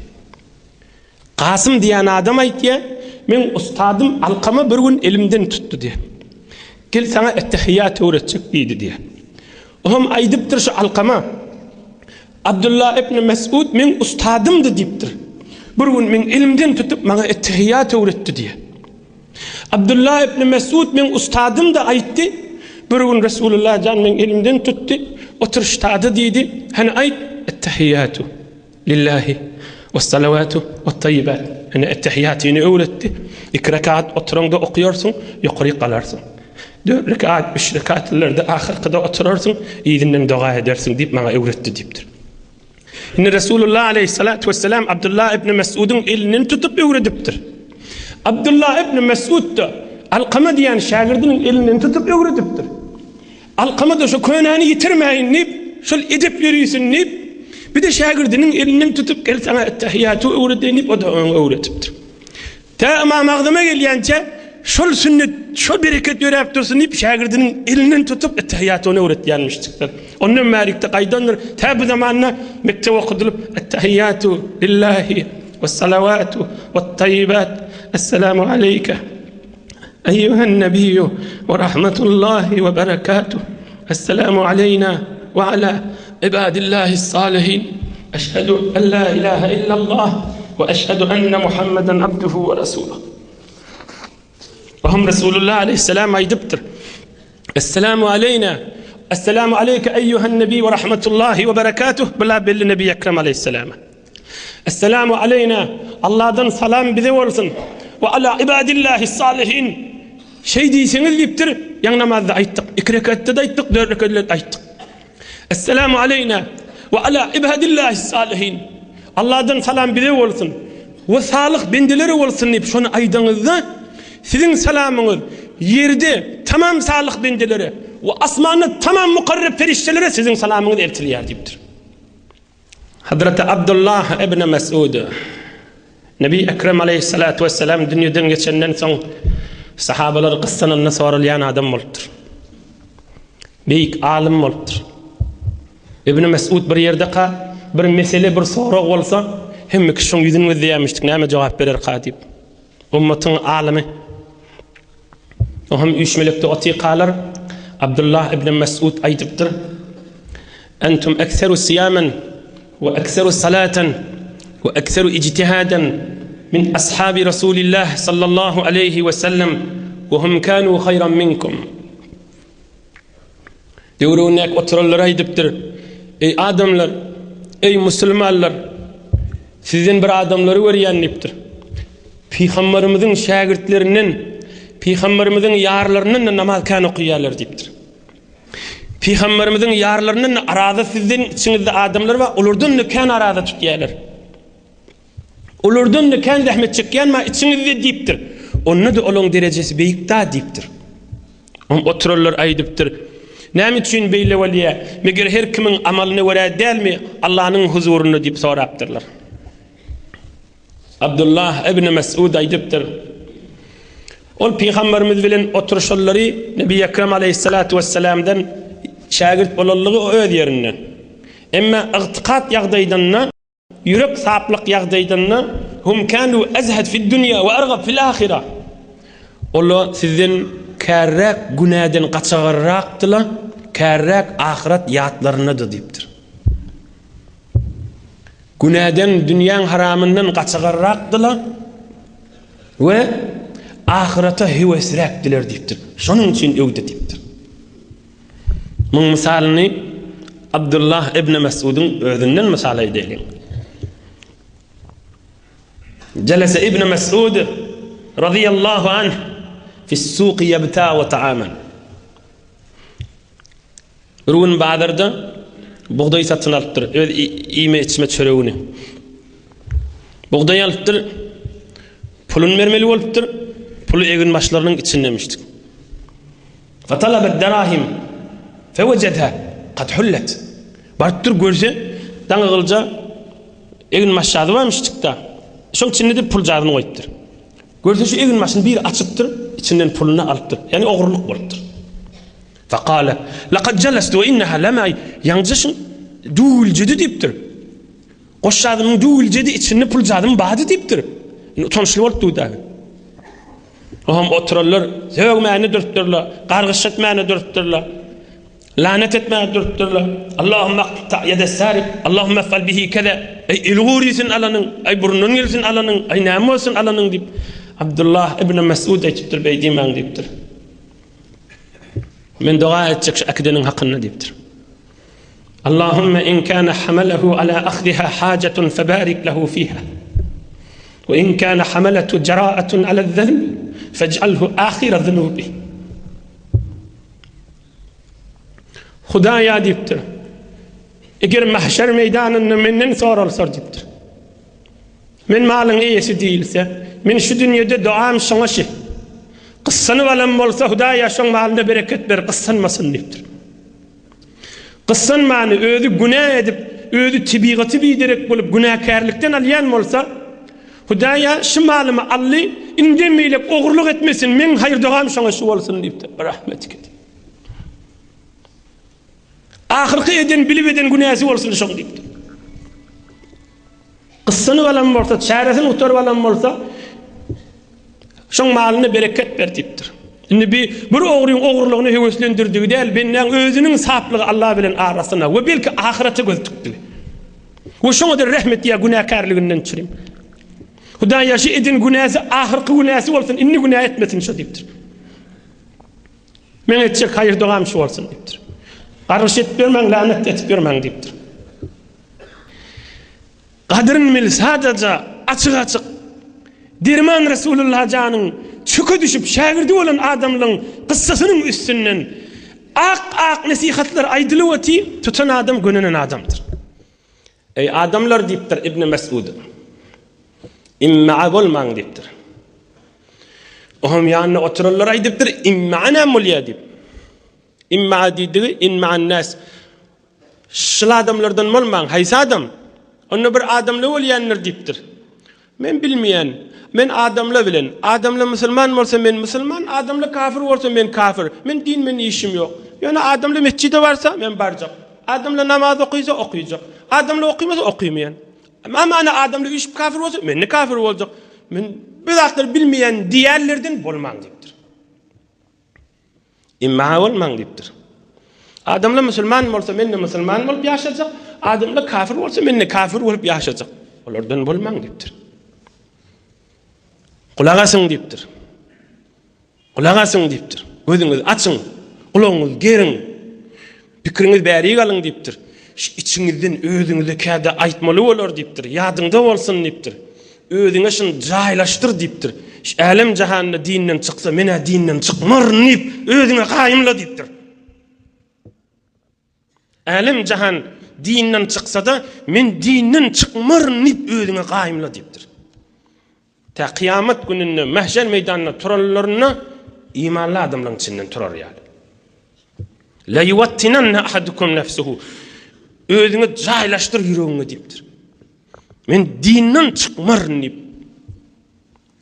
Qasim diýen adam aýtdy, men ustadım Alqama bir gün elimden tuttu diye. Gel sana ettehiyat öğretecek dedi diye. Oğlum aýdypdyr şu Alqama. Abdullah ibn Mes'ud men ustadymdy diýipdir. Bir gün men elimden tutup bana ettehiyat öğretti diye. Abdullah ibn Mes'ud men ustadım da aýtdy. Bir gün Resulullah can men elimden tuttu. Oturuştadı dedi. Hani ayt ettehiyatu lillahi ve salavatu ve tayyibat. Hani ettehiyatini öğretti. 2 rekat oturanda okuyorsun, yukarı kalarsın. 4 rekat, 3 rekatlarda ahirkada oturursun, izinden dua edersin deyip bana öğretti deyiptir. Yine Resulullah aleyhissalatu vesselam Abdullah ibn Mes'ud'un elinin tutup öğretiptir. Abdullah ibn Mes'ud da Alqama diýen şagirdinin elinin tutup öğretipdir. Alqama da şu könäni yitirmeyin deyip şol edep yürüysün deyip bir de şagirdinin elinden tutup gel sana ettehiyatı öğretip o da onu öğretiptir. Ta mağdama gelýänçe şol sünnet, şol bereket ýörep dursun deyip şagirdinin elinden tutup ettehiyatı onu öğretýänmişdir. Ondan märikde gaýdandyr. Ta bu zamanna mektep okudylyp ettehiyatü lillahi ve salavatu ve tayyibat. Esselamu aleyke eyyuhen nebiyyü ve rahmetullahi ve berekatuh. Esselamu aleyna ve ala ibadillahi salihin. Eşhedü en la ilahe illallah ve eşhedü enne Muhammeden abduhu ve resuluh. Vahum Resulullah aleyhisselam aydıptır. Esselamu aleyna. Esselamu aleyke eyyuhen nebi ve rahmetullahi ve berekatuh. Bila belli Nebi Ekrem aleyhisselama. Esselamu aleyna. Allah'dan salam bize olsun. Ve ala ibadillahi salihin. Şey diyseniz deyiptir. Yan namazda ayttık. 2 rekatta da ayttık. 4 rekatta da ayttık. Esselamu aleyna. Ve ala ibadillahi salihin. Allah'dan salam bize olsun. Ve sağlık bendeleri olsun deyip şunu aydığınızda sizin salamınız yerde tamam sağlık bendeleri ve asmanı tamam mukarreb feriştelere sizin salamınız eltilýär deyipdir. Hazreti Abdullah ibn Mes'ud Nebi Ekrem aleyhissalatu vesselam dünyadan geçenden soň sahabalar kıssanyny soralýan adam bolupdyr. Beýik alim bolupdyr. Ibn Mes'ud bir ýerde bir mesele bir sorak bolsa hemme kişiň ýüzüne gözleýärmişdik. Näme jogap berer kadip. Ummatyň alimi. O hem 3 melekde atiqalar Abdullah ibn Mes'ud aydypdyr. Entum ekseru siyamen ve ekseru salaten ve ekseru ictihaden min ashabi Rasulillah sallallahu aleyhi ve sellem ve hum kanu hayran minkum. Döwrünek oturallar aydypdyr. Ey adamlar, ey musulmanlar, sizin bir adamları görýänipdir. Peygamberimizin şagirtlerinden, Peygamberimizin yarlarından namaz kan okuýarlar diýipdir. Peygamberimizin yarlarından arada sizin içinizde adamlar var, olurdan kan arada tutýarlar. Olurdan kan zahmet çekýän ma içinizde diýipdir. Onu da olan derecesi beýikda diýipdir. Otururlar aýdypdyr. Näme üçin beýle bolýar? Meger her kimin amalyny görä dälmi Allah'ın huzuruna diýip sorapdyrlar. Abdullah ibn Mes'ud aýdypdyr. Ol Peygamberimiz bilen oturuşlary Nebi Ekrem aleyhissalatu vesselam'dan şagirt bolallygy öz ýerinden. Emma ıqtiqat ýagdaýdanna, ýürek saplyk ýagdaýdanna hum kanu azhad fi dunya we arghab fil ahireh. Ola sizin kärräk günäden gaçagarrakdylar, kärräk ahiret ýatlaryna da diýipdir. Günäden dünýäň haramyndan gaçagarrakdylar we ahirete hewesräkdiler diýipdir. Şonuň üçin öwde diýipdir. Bu misalyny Abdullah ibn Mes'ud'un özünden misal edelim. Jalasa ibn Mes'ud radiyallahu anh fi s-suq yabta wa ta'aman. Ruun bazarda buğday satyn alypdyr. Öz ime içme çöregini. Buğday alypdyr. Pulun mermeli bolupdyr. Pulu egin başlarynyň içindemişdik. Fatalaba ad-darahim fewajadha qad hullat. Bartdyr görse daňygylja egin maşady barmışdykda. Şoň içinde pul jadyny goýupdyr. Görse şu egin maşyny bir açypdyr, içinden pulunu alypdyr. Yani ogurluk bolupdyr. Faqala laqad jalastu wa innaha lama yanjışın duuljedi diýipdir. Goşadynyň duuljedi içinde pul jadyny bady diýipdir. Utançly bolupdy da. Oham otururlar, söwmäni dürtdirler, gargyş etmäni dürtdirler, lanet etmäni dürtdirler. Allahumma qta yadasarib, Allahumma fal bihi kaza. Ey ilgurisin alanyň, ey burnun gelsin alanyň, ey näme bolsun alanyň diýip Abdullah ibn Mes'ud aýdypdyr, beýdimäň diýipdir. Men dua etjek şu akidenin hakkını diýipdir. Allahumma in kana hamalahu ala akhdiha hajatun fabarik lahu fiha. Ve in kana hamalatu jara'atun ala adh-dhanb faj'alhu akhira dhunubi. Hudaýa diýipdir. Eger mahşer meydanynda menden soralsar diýipdir. Men malyň eýesi diýilse, men şu dünýede duam şoňa şe. Qıssany balan bolsa Hudaýa şoň malyna bereket ber, qıssanmasyn diýipdir. Kıssan mani özü günah edip, özü tibigatı biderek bolup günahkarlıktan alyan bolsa, Hudaya şu malymy ally indemeýlek ogurluk etmesin, men haýyrdaňam şoňa şu bolsun diýipdi. Rahmetike. Ahyrky eden bilip eden günäsi bolsun şoň diýipdi. Kıssany balan bolsa, çäresini utar balan bolsa, şoň malyny bereket ber diýipdir. Indi bir ogryň ogurlygyny heweslendirdi däl, benden özüniň saplygy Allah bilen arasyna we belki ahirete göz tutdy. We şoňa da rahmet ýa günahkarlygynyň çyryp. Hudaýa şi edin günäsi ahyrky günäsi bolsun, inni günah etmesin şo diýipdir. Men etjek haýyrdaňam şu bolsun diýipdir. Garşy etbermeň, lanet etbermeň diýipdir. Gadryny bil sadece açyk-açyk Dirman Resulullah janyň çöke düşüp şagirdi bolan adamlaryň kıssasynyň üstünden ak nasihatlar aýdylyp öti, tutan adam gönünen adamdyr. Ey adamlar diýipdir İbn Mes'ud. İmma bolmaň diýipdir. Ohum ýanyna otururlar aýdypdyr, imma'na mulya diýip. İmma diýdigi inma'an nas. Şol adamlardan bolmaň, haýsy adam? Onu bir adamla bolýanlar diýipdir. Men bilmeýän, men adamla bilen, adamla musulman bolsa men musulman, adamla kafir bolsa men kafir. Men din men işim ýok. Ýöne adamla mescide barsa men barjak. Adamla namaz okuysa okuyacak. Adamla okuymasa okuýmaýan. Ama ana adamla iş kafir bolsa men ne kafir boljak. Men bir zatlar bilmeýän diýerlerden bolmaň diýipdir. İmma bolmaň diýipdir. Adamla musulman bolsa men de musulman bolup ýaşajak. Adamla kafir bolsa men de kafir bolup ýaşajak. Olardan bolmaň diýipdir. Kulak asın diýipdir. Kulak asın diýipdir. Gözüňizi açyň, kulagyňyzy gerin. Pikiriňiz bäri galyň diýipdir. İçiňizden özüňize käde aýtmaly bolar diýipdir. Ýadyňda bolsun diýipdir. Özüňe şunu jaýlaşdyr diýipdir. Alem jahanyna dinden çyksa, mena dinden çykmar diýip özüňe gaýymla diýipdir. Alem jahan dinden çyksa da men dinden çykmar diýip özüňe gaýymla diýipdir. Ta kıyamet gününde mahşer meydanına turarlarına imanlı adamların içinden turar yani. La yuvattinanna ahadukum nefsuhu. Özüňe jaýlaşdyr ýüregiňe diýipdir. Men dinden çykmar diýip.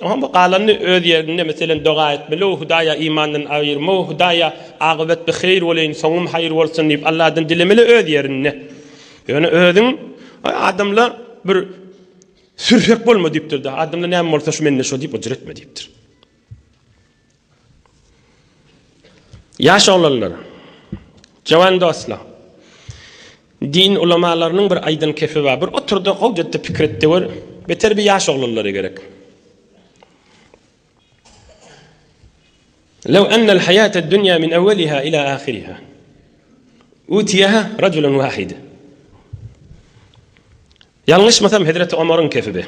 Ama bu galanny öz ýerinde meselen doga etmeli, Hudaýa imandan aýyrma, Hudaýa agybat bi hayr bolan, soňum hayr bolsun diýip Allahdan dilemeli öz ýerinde. Ýöne özüň adamlar bir sürfek bolma diýipdir da, adamlar näme bolsa şu menne şo diýip ojretme diýipdir. Ýaş olanlar, jawan dostlar, din ulamalarynyň bir aýdan kefi bar. Bir oturdy, gowjatda pikir etdi wer, beter bir ýaş olanlary gerek. لو أن الحياة الدنيا من أولها إلى آخرها أوتيها رجل واحد. Yanlışmasam Hazreti Ömer'in kefibi.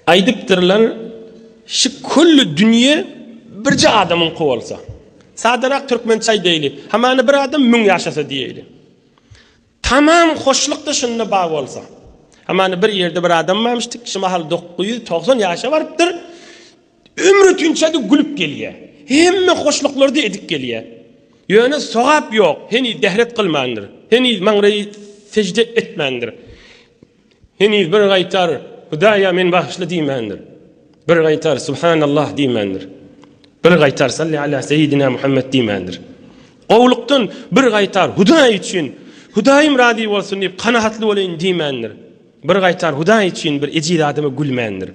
Aydıptırlar, şu kullu dünya birce adamın kovalsa. Sadarak Türkmençay deyli. Hamanı bir adam 1000 yaşasa deyli. Tamam hoşlukta şununla bağ olsa. Hamanı bir yerde bir adam varmıştık. Şu mahal 990 yaşa varıptır. Ömrü tünçadı gülüp geliyor. Hemme hoşlukları da edik geliyor. Yöne soğap yok. Heni dehret kılmandır. Heni mangrayı secde etmendir. Heni bir gaytar Hudaýa men bağışla diýmendir. Bir gaytar Subhanallah diýmendir. Bir gaytar salli ala seyyidina Muhammed diýmendir. Gowlukdan bir gaytar Hudaýa üçin, Hudaýym radi bolsun diýip kanahatly bolayyn diýmendir. Bir gaytar Hudaýa üçin bir ejil adamy gülmendir.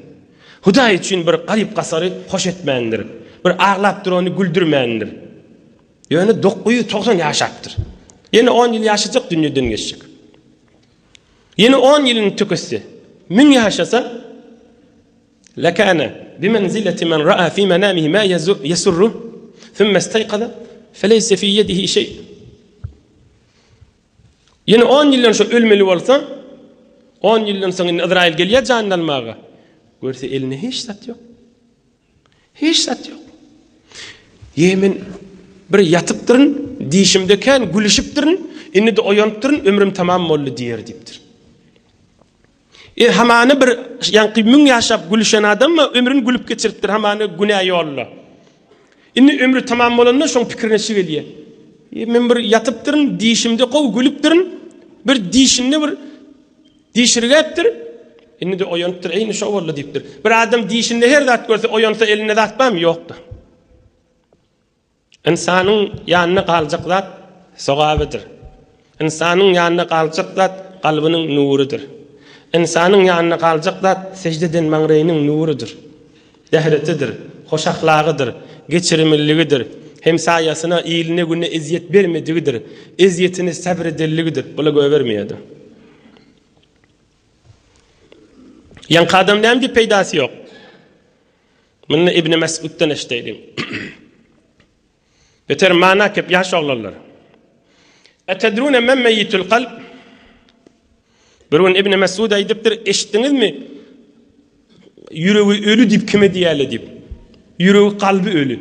Hudaýa üçin bir garyp gasary hoş etmendir. Bir aglap durany güldürmendir. Ýöne 990 ýaşapdyr. Ýene 10 ýyl ýaşajak dünýeden geçjek. Yeni 10 yılın tükesi 1000 yaşasa lekâne bimenzileti men ra'a fi menâmihi mâ yesurruh thumme istayqada feleyse fi yedihi şey. Yeni 10 yıldan şu ölmeli olsa 10 yıldan sonra Azrail gelýär janyny almaga. Görse eline hiç sat yok. Hiç sat yok. Yemin bir yatıp durun, dişimdeken gülüşüp durun, inni de oyanıp durun, ömrüm tamam boldy diýer diýipdir. Hamanı bir yankı 1000 yaşap gülüşen adam mı ömrünü gülüp geçiripdir hamanı günah yolla. Inni ömrü tamam bolanna şoň pikirine şigeliye. Men bir yatıptırın, dişimde kov gülüptürün, bir dişinde bir dişirgeptir. Indi de oyanıptır, eyni şo bolla diptir. Bir adam dişinde her zat görse oyansa eline zatmam yoktu. İnsanın yanına kalacak zat sogabıdır. İnsanın yanına kalacak zat kalbinin nurudur. İnsanın yanına kalacak zat secdeden mağrayının nurudur. Dehretidir, hoş ahlakıdır, geçirimligidir. Hemsayasına iyiline günne eziyet vermediğidir. Eziyetini sabredilligidir. Bula gövermeyedi. Yankı adamdan bir peydası yok. Bunu İbn Mesud'dan işteydim. Beter mana kep yaş oğlanlar. Etedrune men meyyitul kalb. Birun İbn Mesud aydıptır. Eşittiniz mi? Yüreği ölü dip kime diyele dip. Yüreği kalbi ölü.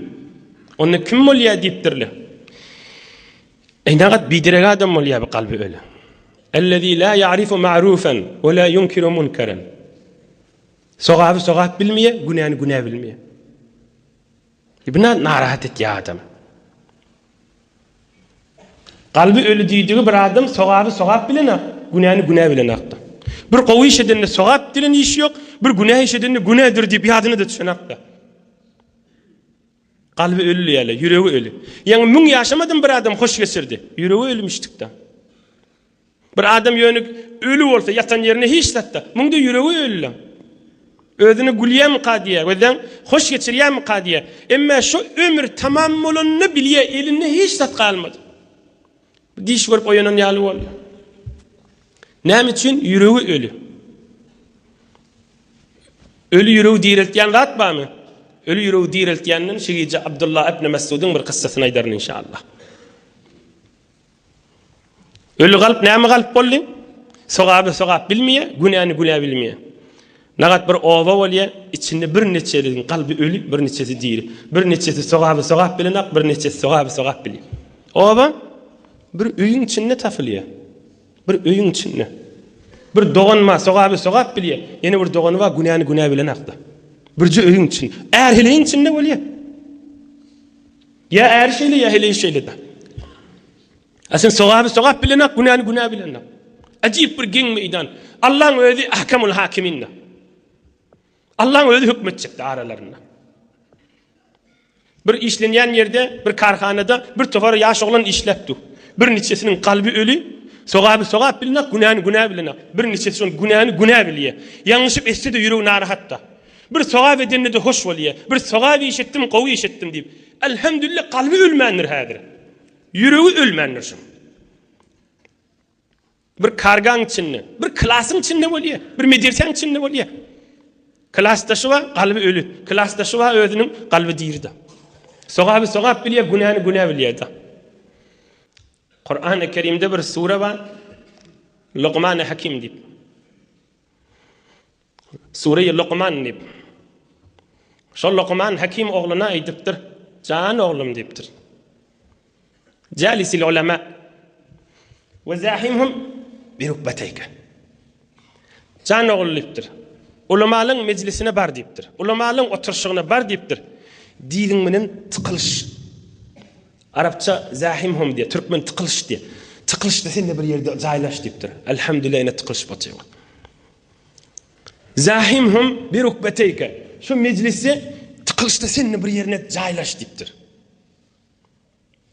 Onu kim molya diptirli? Eynagat bidirek adam molya bir kalbi ölü. Ellezî la ya'rifu ma'rufen ve la yunkiru munkeren. Sogabı bilmeye, günah bilmeye. Buna narahat et ya adam. Kalbi ölü deydiği bir adam sogabı bilene, günah bilene aktı. Bir kovu işedenle sogab dilen iş yok, bir günah işedenle günahdır diye bir adını da düşen aktı. Kalbi ölü yani, yüreği ölü. Yani mün yaşamadan bir adam hoş geçirdi. Yüreği ölmüştük da. Bir adam yönük ölü olsa yatan yerine hiç sattı. Mün de yüreği ölü. Özünü gülýän kadiye, özüň hoş geçirýän kadiye. Emma şu ömür tamam bolanyny bilýär, eline hiç zat kalmady. Diş görüp oýanan ýaly boldy. Näme üçin ýüregi ölü? Ölü ýüregi diriltýän zat barmy? Ölü ýüregi diriltýänden şeýle Abdullah ibn Mesud'un bir kıssasyny aýdaryn inşallah. Ölü galp näme galp boldy? Sogab bilmeýär, günah bilmeýär. Nagat bir ova bolýa, içinde bir neçeleriň kalbi ölü, bir neçesi diri. Bir neçesi sogab bilen ak, bir neçesi sogab bilýär. Ova bir öýüň içinde tafylýar. Bir öýüň içinde. Bir doganma sogab bilýär. Ýene bir dogany var, günah bilen akdy. Birji öýüň içinde. Erheleň içinde bolýar. Ya er şeýle ya hele şeýle de. Aslında sogab bilen ak, günah bilen ak. Ajip bir geň meydan. Allah'ın özü ahkamul hakiminna. Allah'ın özü hükmetçekti aralarında. Bir işlenýän yerde, bir karhanada bir tofar ýaş oglan işlepdi. Bir neçesinin kalbi ölü, sogab bilen, günah bilen. Bir neçesinin günah bilýär. Ýaňyşyp etse de ýüregi narahatda. Bir sogab edende de hoş bolýar. Bir sogab işetdim, gowy işetdim diýip. Elhamdülillah kalbi ölmändir häzir. Ýüregi ölmändir. Bir kargan içinde, bir klasın içinde bolýar, bir medreseň içinde bolýar. Klasdaşy wa kalbi ölü, klasdaşy wa özüniň kalbi dirdi. Sogab bilýär, günah bilýär. Kur'an-ı Kerim'de bir sure var, Luqman-ı Hakim diýip. Sure-i Luqman diýip. Şol Luqman Hakim ogluna aýdypdyr, "Jan oglum" diýipdir. Jalisil ulema ve zahimhum bi rukbatayka. Jan oglum diýipdir. Ulamalyň meclisine bar diýipdir. Ulamalyň oturşygyna bar diýipdir. Diýdiň menen tıkılış. Arapça zahimhum diye, Türkmen tıkılış diye. Tıkılış da sen de bir yerde jaýlaş diýipdir. Elhamdülillah ene tıkılış batýar. Zahimhum bi rukbatayka. Şu meclisi tıkılış da sen de bir yerine jaýlaş diýipdir.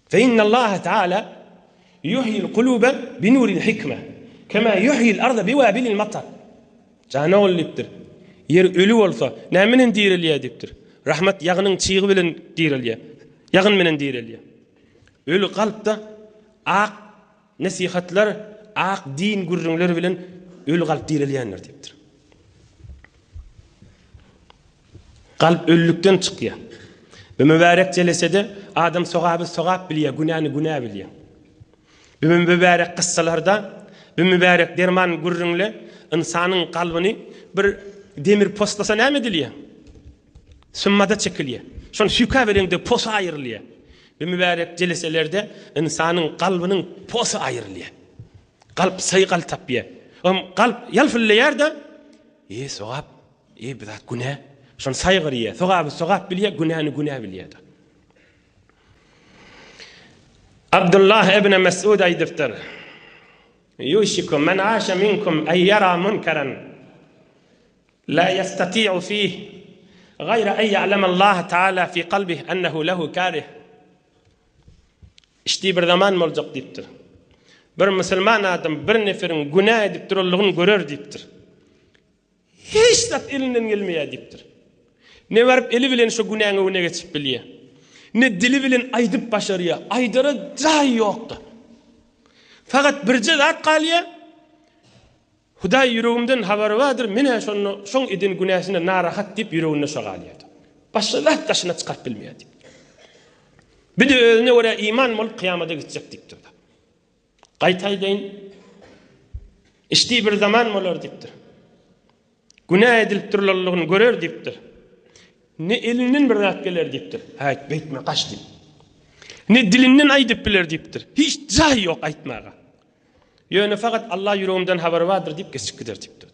Fe innallaha taala yuhyil kuluba bi nuril hikme. Kema yuhyil arda bi wabilil matar. Jana olipdir. Yer ölü bolsa, nämenen dirilýär diýipdir. Rahmat ýagynyň çygy bilen dirilýär. Ýagyn menen dirilýär. Ölü kalpda ak nasihatlar, ak din gurrunlar bilen ölü kalp dirilýänler diýipdir. Kalp öllükden çykýar. Bu mübarek jelesede adam sogab bilýär, günah bilýär. Bu mübarek kıssalarda, bu mübarek derman gurrunlar insanyň kalbyny bir demir postlasa näme edilýär? Sümmada çekilýär. Şonu süka berende posa aýrylýar. Bu mübarek jeleselerde insanyň kalbynyň posa aýrylýar. Kalp saýgal tapýar. Kalp ýalfylýar da, sogab, bidat günah. Şonu saýgyrýar. Sogab bilýär, günah bilýär. Abdullah ibn Mes'ud aydypdyr. Yushiku men aşa minkum ay yara munkaran la yastati'u fihi gayra an ya'lama Allah Taala fi qalbihi annahu lahu karih. İşte bir zaman boljak diýipdir. Bir musulman adam bir neferin günah edip durullygyny görer diýipdir. Hiç zat elinden gelmeýär diýipdir. Ne berip eli bilen şu günahyny öne geçip bilýär. Ne dili bilen aýdyp başarýar. Aýdyra jaý ýokdy. Fakat bir zat galýar. Hudaý ýüregimden habary bardyr, mene şoň edin günahyna narahat diýip ýüregine şogalýar. Başga zat taşyna çykaryp bilmeýär diýip. Bir de özüne göre iman bol kıyamada gidecek diptir. Qaytay deyin. İşte bir zaman bolar diptir. Günah edilip durullygyny görer diptir. Ne elinden bir zat geler diptir. Hayt beýtme kaç dip. Ne dilinden aýdyp biler diptir. Hiç jaý ýok aýtmaga. Ýöne fakat Allah ýüregimden habar bardyr diýip geçip gider diptir.